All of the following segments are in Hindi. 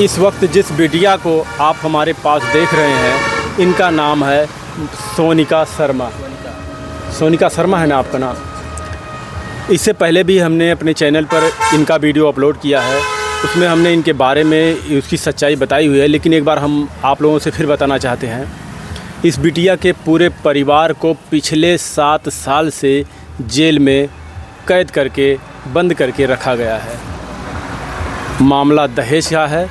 इस वक्त जिस बिटिया को आप हमारे पास देख रहे हैं, इनका नाम है सोनिका शर्मा। सोनिका शर्मा है ना आपका नाम? इससे पहले भी हमने अपने चैनल पर इनका वीडियो अपलोड किया है, उसमें हमने इनके बारे में उसकी सच्चाई बताई हुई है। लेकिन एक बार हम आप लोगों से फिर बताना चाहते हैं, इस बिटिया के पूरे परिवार को पिछले 7 साल से जेल में कैद करके बंद करके रखा गया है। मामला दहेज का है।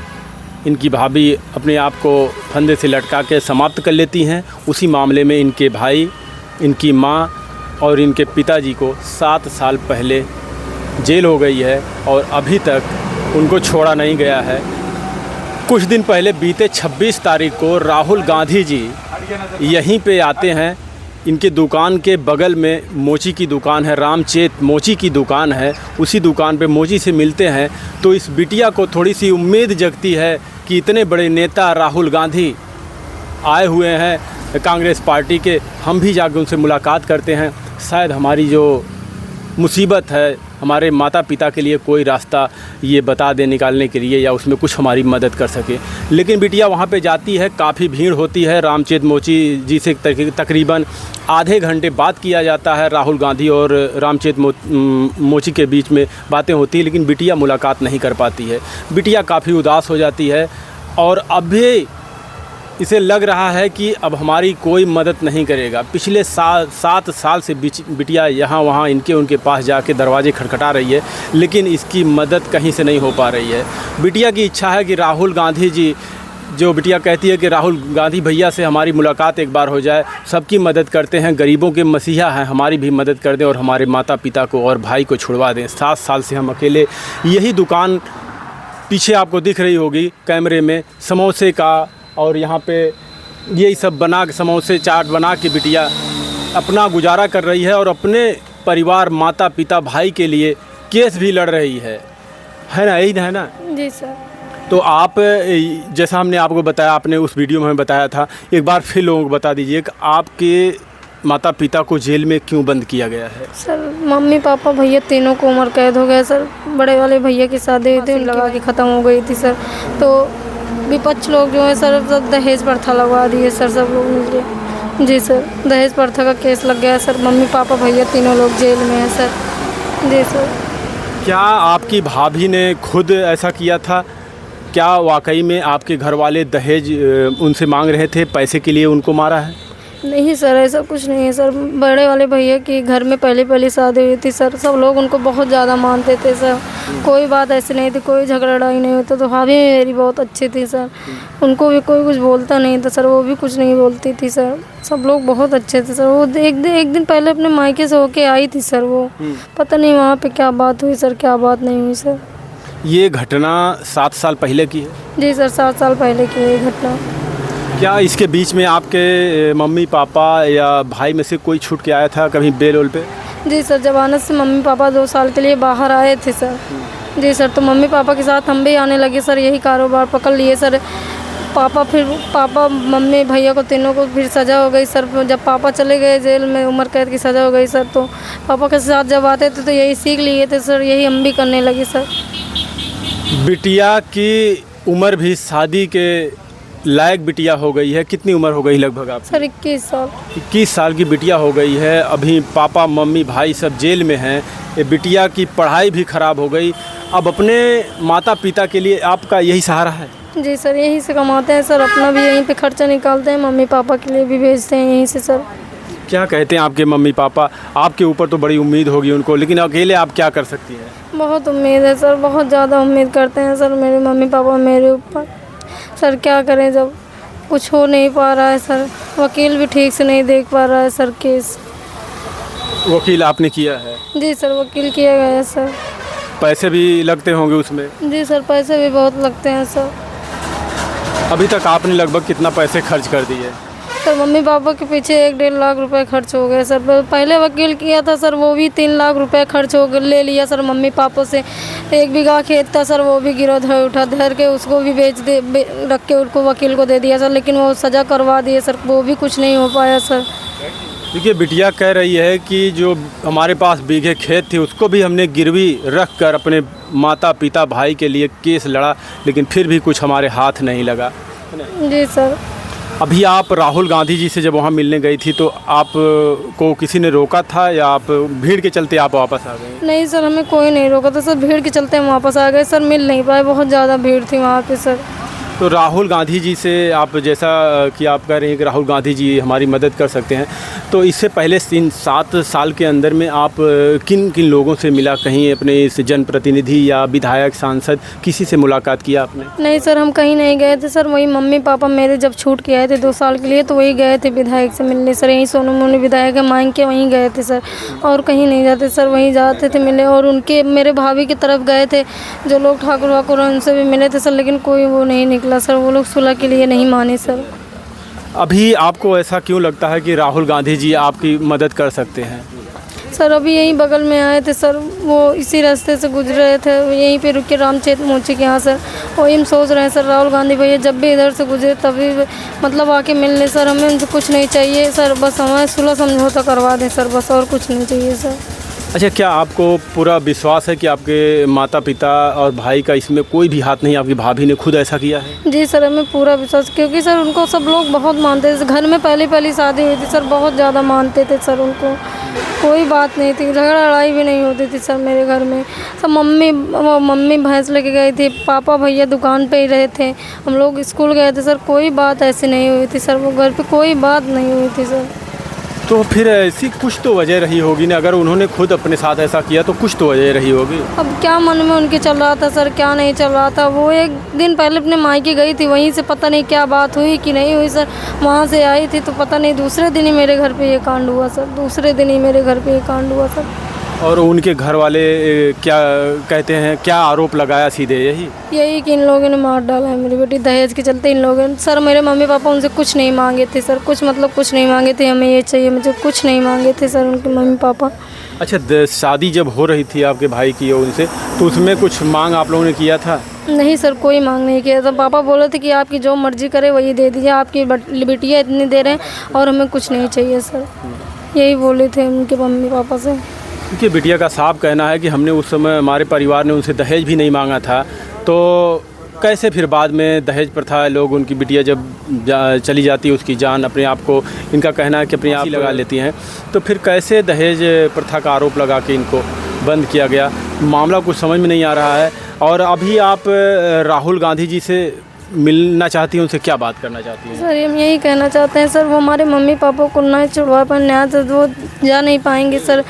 इनकी भाभी अपने आप को फंदे से लटका के समाप्त कर लेती हैं। उसी मामले में इनके भाई, इनकी माँ और इनके पिताजी को 7 साल पहले जेल हो गई है और अभी तक उनको छोड़ा नहीं गया है। कुछ दिन पहले बीते 26 तारीख को राहुल गांधी जी यहीं पे आते हैं। इनके दुकान के बगल में मोची की दुकान है, रामचेत मोची की दुकान है। उसी दुकान पे मोची से मिलते हैं तो इस बिटिया को थोड़ी सी उम्मीद जगती है कि इतने बड़े नेता राहुल गांधी आए हुए हैं कांग्रेस पार्टी के, हम भी जाकर उनसे मुलाकात करते हैं। शायद हमारी जो मुसीबत है, हमारे माता पिता के लिए कोई रास्ता ये बता दे निकालने के लिए, या उसमें कुछ हमारी मदद कर सके। लेकिन बिटिया वहाँ पे जाती है, काफ़ी भीड़ होती है। रामचेत मोची जी से तकरीबन आधे घंटे बात किया जाता है। राहुल गांधी और रामचेत मोची के बीच में बातें होती हैं, लेकिन बिटिया मुलाकात नहीं कर पाती है। बिटिया काफ़ी उदास हो जाती है और अभी इसे लग रहा है कि अब हमारी कोई मदद नहीं करेगा। पिछले 7 साल से बिटिया यहाँ वहाँ इनके उनके पास जाके दरवाजे खटखटा रही है, लेकिन इसकी मदद कहीं से नहीं हो पा रही है। बिटिया की इच्छा है कि राहुल गांधी जी, जो बिटिया कहती है कि राहुल गांधी भैया से हमारी मुलाकात एक बार हो जाए। सबकी मदद करते हैं, गरीबों के मसीहा हैं, हमारी भी मदद कर दें और हमारे माता पिता को और भाई को छुड़वा दें। 7 साल से हम अकेले, यही दुकान पीछे आपको दिख रही होगी कैमरे में, समोसे का और यहाँ पे यही सब बना के, समोसे चाट बना के बिटिया अपना गुजारा कर रही है और अपने परिवार, माता पिता, भाई के लिए केस भी लड़ रही है ना? यही है ना? जी सर। तो आप, जैसा हमने आपको बताया, आपने उस वीडियो में हमें बताया था, एक बार फिर लोगों को बता दीजिए कि आपके माता पिता को जेल में क्यों बंद किया गया है? सर मम्मी पापा भैया तीनों को उम्र कैद हो गया सर। बड़े वाले भैया की शादी हुई थी, लगा के ख़त्म हो गई थी सर। तो विपक्ष लोग जो है सर, सब दहेज प्रथा लगवा दिए सर, सब लोग मिलके। जी सर, दहेज प्रथा का केस लग गया सर। मम्मी पापा भैया तीनों लोग जेल में हैं सर। जी सर। क्या आपकी भाभी ने खुद ऐसा किया था? क्या वाकई में आपके घर वाले दहेज उनसे मांग रहे थे, पैसे के लिए उनको मारा है? नहीं सर, ऐसा कुछ नहीं है सर। बड़े वाले भैया की घर में पहले शादी हुई थी सर। सब लोग उनको बहुत ज़्यादा मानते थे सर। कोई बात ऐसी नहीं थी, कोई झगड़ा लड़ाई नहीं होता। तो भाभी मेरी बहुत अच्छी थी सर, उनको भी कोई कुछ बोलता नहीं था सर, वो भी कुछ नहीं बोलती थी सर। सब लोग बहुत अच्छे थे सर। वो एक दिन पहले अपने मायके से होके आई थी सर। वो पता नहीं वहाँ पे क्या बात हुई सर, क्या बात नहीं हुई सर। ये घटना 7 साल पहले की है? जी सर, 7 साल पहले की ये घटना। क्या इसके बीच में आपके मम्मी पापा या भाई में से कोई छूट के आया था कभी बेल ओल पे? जी सर, जमानत से मम्मी पापा 2 साल के लिए बाहर आए थे सर। जी सर, तो मम्मी पापा के साथ हम भी आने लगे सर, यही कारोबार पकड़ लिए सर। पापा मम्मी भैया को तीनों को फिर सज़ा हो गई सर। जब पापा चले गए जेल में, उम्र कैद की सज़ा हो गई सर, तो पापा के साथ जब आते थे तो यही सीख लिए थे सर, यही हम भी करने लगे सर। बिटिया की उम्र भी शादी के लायक बिटिया हो गई है। कितनी उम्र हो गई लगभग आप? सर 21 साल। 21 साल की बिटिया हो गई है। अभी पापा मम्मी भाई सब जेल में हैं। ये बिटिया की पढ़ाई भी ख़राब हो गई। अब अपने माता पिता के लिए आपका यही सहारा है? जी सर, यहीं से कमाते हैं सर, अपना भी यहीं पे खर्चा निकालते हैं, मम्मी पापा के लिए भी भेजते हैं यहीं से सर। क्या कहते हैं आपके मम्मी पापा? आपके ऊपर तो बड़ी उम्मीद होगी उनको, लेकिन अकेले आप क्या कर सकती हैं? बहुत उम्मीद है सर, बहुत ज़्यादा उम्मीद करते हैं सर मेरे मम्मी पापा मेरे ऊपर। सर क्या करें, जब कुछ हो नहीं पा रहा है सर। वकील भी ठीक से नहीं देख पा रहा है सर केस। वकील आपने किया है? जी सर, वकील किया गया है सर। पैसे भी लगते होंगे उसमें? जी सर, पैसे भी बहुत लगते हैं सर। अभी तक आपने लगभग कितना पैसे खर्च कर दिए? सर मम्मी पापा के पीछे 1-1.5 लाख रुपए खर्च हो गए सर। पहले वकील किया था सर, वो भी 3 लाख रुपए खर्च हो गए, ले लिया सर मम्मी पापा से। 1 बीघा खेत था सर, वो भी धर के उसको भी रख के उनको वकील को दे दिया सर। लेकिन वो सज़ा करवा दिए सर, वो भी कुछ नहीं हो पाया सर। देखिए बिटिया कह रही है कि जो हमारे पास बीघे खेत थे उसको भी हमने गिरवी रख कर अपने माता पिता भाई के लिए केस लड़ा, लेकिन फिर भी कुछ हमारे हाथ नहीं लगा। जी सर। अभी आप राहुल गांधी जी से जब वहाँ मिलने गई थी तो आप को किसी ने रोका था या आप भीड़ के चलते आप वापस आ गए? नहीं सर, हमें कोई नहीं रोका था सर, भीड़ के चलते हम वापस आ गए सर, मिल नहीं पाए, बहुत ज़्यादा भीड़ थी वहाँ पे सर। तो राहुल गांधी जी से आप जैसा कि आप कह रहे हैं कि राहुल गांधी जी हमारी मदद कर सकते हैं, तो इससे पहले 7 साल के अंदर में आप किन किन लोगों से मिला? कहीं अपने इस जनप्रतिनिधि या विधायक सांसद किसी से मुलाकात किया आपने? नहीं सर, हम कहीं नहीं गए थे सर, वही मम्मी पापा मेरे जब छूट के आए थे 2 साल के लिए तो वही गए थे विधायक से मिलने सर, यहीं सोनू विधायक है मांग के वहीं गए थे सर, और कहीं नहीं जाते सर, वहीं जाते थे मिले। और उनके मेरे भाभी की तरफ गए थे जो लोग ठाकुर वाकुर उनसे भी मिले थे सर, लेकिन कोई वो नहीं निकला सर, वो लोग सुलह के लिए नहीं माने सर। अभी आपको ऐसा क्यों लगता है कि राहुल गांधी जी आपकी मदद कर सकते हैं? सर अभी यहीं बगल में आए थे सर, वो इसी रास्ते से गुजर रहे थे, यहीं पे रुक के रामचेत मोची के यहाँ सर, वही हम सोच रहे हैं सर राहुल गांधी भैया जब भी इधर से गुजरे तभी मतलब आके मिल लें सर, हमें उनसे कुछ नहीं चाहिए सर, बस हमें सुलह समझौता करवा दें सर, बस और कुछ नहीं चाहिए सर। अच्छा, क्या आपको पूरा विश्वास है कि आपके माता पिता और भाई का इसमें कोई भी हाथ नहीं, आपकी भाभी ने खुद ऐसा किया है? जी सर, हमें पूरा विश्वास, क्योंकि सर उनको सब लोग बहुत मानते थे, घर में पहली शादी हुई थी सर, बहुत ज़्यादा मानते थे सर उनको, कोई बात नहीं थी, झगड़ा लड़ाई भी नहीं होती थी सर मेरे घर में। सब मम्मी भैंस लेके गई थी, पापा भैया दुकान पे ही रहे थे, हम लोग स्कूल गए थे सर, कोई बात ऐसी नहीं हुई थी सर, वो घर पे कोई बात नहीं हुई थी सर। तो फिर ऐसी कुछ तो वजह रही होगी ना, अगर उन्होंने खुद अपने साथ ऐसा किया तो कुछ तो वजह रही होगी। अब क्या मन में उनके चल रहा था सर, क्या नहीं चल रहा था, वो एक दिन पहले अपने मायके गई थी, वहीं से पता नहीं क्या बात हुई कि नहीं हुई सर, वहाँ से आई थी तो पता नहीं दूसरे दिन ही मेरे घर पे ये कांड हुआ सर, दूसरे दिन ही मेरे घर पे ये कांड हुआ सर। और उनके घर वाले क्या कहते हैं, क्या आरोप लगाया? सीधे यही कि इन लोगों ने मार डाला है मेरी बेटी, दहेज के चलते इन लोगों ने सर, मेरे मम्मी पापा उनसे कुछ नहीं मांगे थे सर, कुछ मतलब कुछ नहीं मांगे थे, हमें ये चाहिए मुझे कुछ नहीं मांगे थे सर उनके मम्मी पापा। अच्छा, शादी जब हो रही थी आपके भाई की उनसे, तो उसमें कुछ मांग आप लोगों ने किया था? नहीं सर, कोई मांग नहीं किया था, पापा बोले थे कि आपकी जो मर्जी करे वही दे दीजिए, आपकी बेटियाँ इतनी दे रहे हैं और हमें कुछ नहीं चाहिए सर, यही बोले थे उनके मम्मी पापा से। क्योंकि बिटिया का साफ कहना है कि हमने उस समय, हमारे परिवार ने उनसे दहेज भी नहीं मांगा था, तो कैसे फिर बाद में दहेज प्रथा, लोग उनकी बिटिया जब चली जाती है उसकी जान अपने आप को, इनका कहना है कि अपने आप ही लगा लेती हैं, तो फिर कैसे दहेज प्रथा का आरोप लगा के इनको बंद किया गया? मामला कुछ समझ में नहीं आ रहा है। और अभी आप राहुल गांधी जी से मिलना चाहती हैं, उनसे क्या बात करना चाहती हैं? सर हम यही कहना चाहते हैं सर, वो हमारे मम्मी पापा को न्याय छुड़वा पर न्याय से वो जा नहीं पाएंगे सर,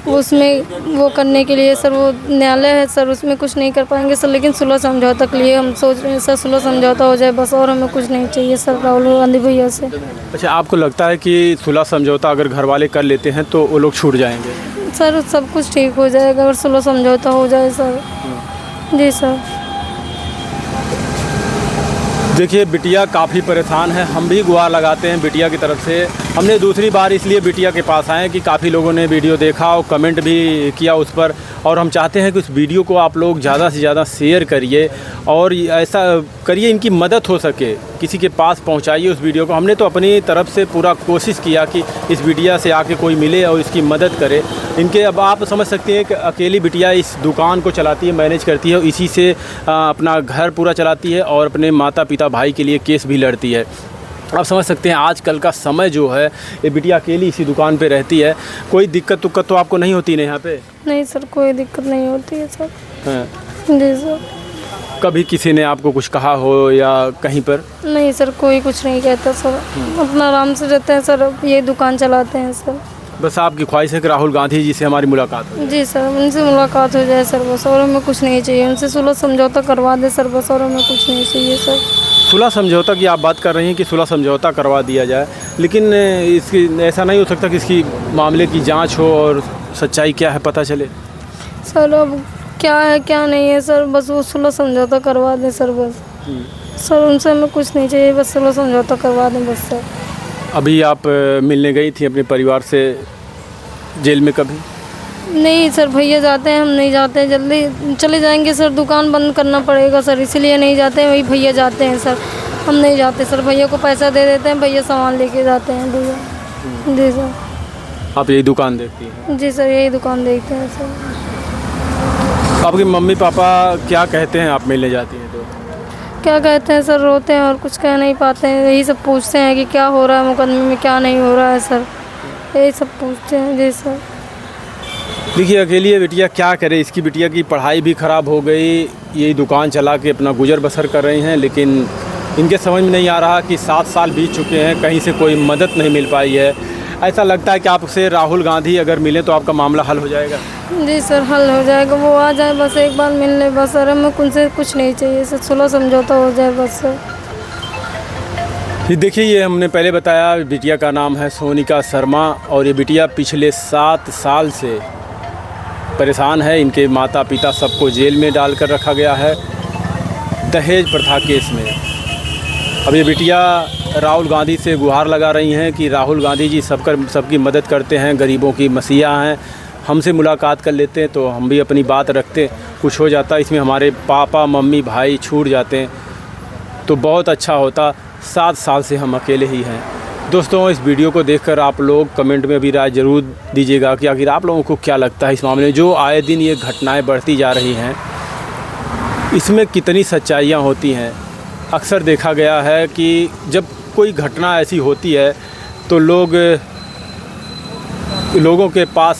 उसमें वो करने के लिए सर वो न्यायालय है सर, उसमें कुछ नहीं कर पाएंगे सर, लेकिन सुलह समझौता के लिए हम सोच रहे हैं सर, सुलह समझौता हो जाए बस, और हमें कुछ नहीं चाहिए सर राहुल गांधी भैया से। अच्छा, आपको लगता है कि सुलह समझौता अगर घर वाले कर लेते हैं तो वो लोग छूट जाएंगे? सर सब कुछ ठीक हो जाएगा अगर सुलह समझौता हो जाए सर। जी सर। देखिए बिटिया काफ़ी परेशान है, हम भी गुहार लगाते हैं बिटिया की तरफ से। हमने दूसरी बार इसलिए बिटिया के पास आए कि काफ़ी लोगों ने वीडियो देखा और कमेंट भी किया उस पर, और हम चाहते हैं कि उस वीडियो को आप लोग ज़्यादा से ज़्यादा शेयर करिए और ऐसा करिए इनकी मदद हो सके, किसी के पास पहुंचाइए उस वीडियो को। हमने तो अपनी तरफ से पूरा कोशिश किया कि इस बिटिया से आके कोई मिले और इसकी मदद करे इनके। अब आप समझ सकते हैं कि अकेली बिटिया इस दुकान को चलाती है, मैनेज करती है, इसी से अपना घर पूरा चलाती है और अपने माता पिता भाई के लिए केस भी लड़ती है। आप समझ सकते हैं आजकल का समय जो है, ये बिटिया अकेली इसी दुकान पे रहती है। कोई दिक्कत उक्कत तो आपको नहीं होती ना यहाँ पे? नहीं सर, कोई दिक्कत नहीं होती है सर। हाँ। जी सर। कभी किसी ने आपको कुछ कहा हो या कहीं पर? नहीं सर, कोई कुछ नहीं कहता सर, अपना आराम से रहते हैं सर, ये दुकान चलाते हैं सर। बस आपकी ख्वाहिश है कि राहुल गांधी जी से हमारी मुलाकात हो? जी सर, उनसे मुलाकात हो जाए सर बस, और हमें कुछ नहीं चाहिए, उनसे सुलह समझौता करवा दे सर बस, और हमें कुछ नहीं चाहिए सर। सुलह समझौता की आप बात कर रही हैं कि सुलह समझौता करवा दिया जाए, लेकिन इसकी ऐसा नहीं हो सकता कि इसकी मामले की जांच हो और सच्चाई क्या है पता चले? सर अब क्या है क्या नहीं है सर, बस वो सुलह समझौता करवा दें सर बस। सर उनसे हमें कुछ नहीं चाहिए, बस सुलह समझौता करवा दें बस सर। अभी आप मिलने गई थी अपने परिवार से जेल में कभी? नहीं सर, भैया जाते हैं, हम नहीं जाते हैं, जल्दी चले जाएंगे सर, दुकान बंद करना पड़ेगा सर, इसीलिए नहीं जाते हैं, वही भैया जाते हैं सर, हम नहीं जाते सर, भैया को पैसा दे देते हैं, भैया सामान लेके जाते हैं भैया। जी सर। आप यही दुकान देखती हैं? जी सर, यही दुकान देखते हैं सर। आपके मम्मी पापा क्या कहते हैं आप मिलने जाती हैं तो? क्या कहते हैं सर, रोते हैं और कुछ कह नहीं पाते हैं। यही सब पूछते हैं कि क्या हो रहा है मुकदमे में, क्या नहीं हो रहा है सर, यही सब पूछते हैं। जी सर। देखिए अकेली है बिटिया, क्या करे, इसकी बिटिया की पढ़ाई भी ख़राब हो गई, यही दुकान चला के अपना गुजर बसर कर रही हैं, लेकिन इनके समझ में नहीं आ रहा कि 7 साल बीत चुके हैं, कहीं से कोई मदद नहीं मिल पाई है। ऐसा लगता है कि आपसे राहुल गांधी अगर मिले तो आपका मामला हल हो जाएगा। जी सर, हल हो जाएगा, वो आ जाए बस एक बार मिलने, बस सर हमें उनसे कुछ नहीं चाहिए सर, सुलह समझौता हो जाए बस सर। ये देखिए, ये हमने पहले बताया, बिटिया का नाम है सोनिका शर्मा और ये बिटिया पिछले 7 साल से परेशान है। इनके माता पिता सबको जेल में डालकर रखा गया है दहेज प्रथा केस में। अब ये बिटिया राहुल गांधी से गुहार लगा रही हैं कि राहुल गांधी जी सबकी मदद करते हैं, गरीबों की मसीहा हैं, हमसे मुलाकात कर लेते हैं तो हम भी अपनी बात रखते, कुछ हो जाता, इसमें हमारे पापा मम्मी भाई छूट जाते हैं तो बहुत अच्छा होता। 7 साल से हम अकेले ही हैं। दोस्तों, इस वीडियो को देखकर आप लोग कमेंट में भी राय ज़रूर दीजिएगा कि आखिर आप लोगों को क्या लगता है इस मामले में। जो आए दिन ये घटनाएं बढ़ती जा रही हैं, इसमें कितनी सच्चाइयाँ होती हैं। अक्सर देखा गया है कि जब कोई घटना ऐसी होती है तो लोगों के पास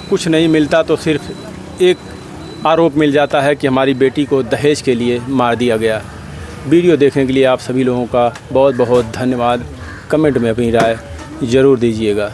कुछ नहीं मिलता तो सिर्फ एक आरोप मिल जाता है कि हमारी बेटी को दहेज के लिए मार दिया गया। वीडियो देखने के लिए आप सभी लोगों का बहुत बहुत धन्यवाद। कमेंट में अपनी राय ज़रूर दीजिएगा।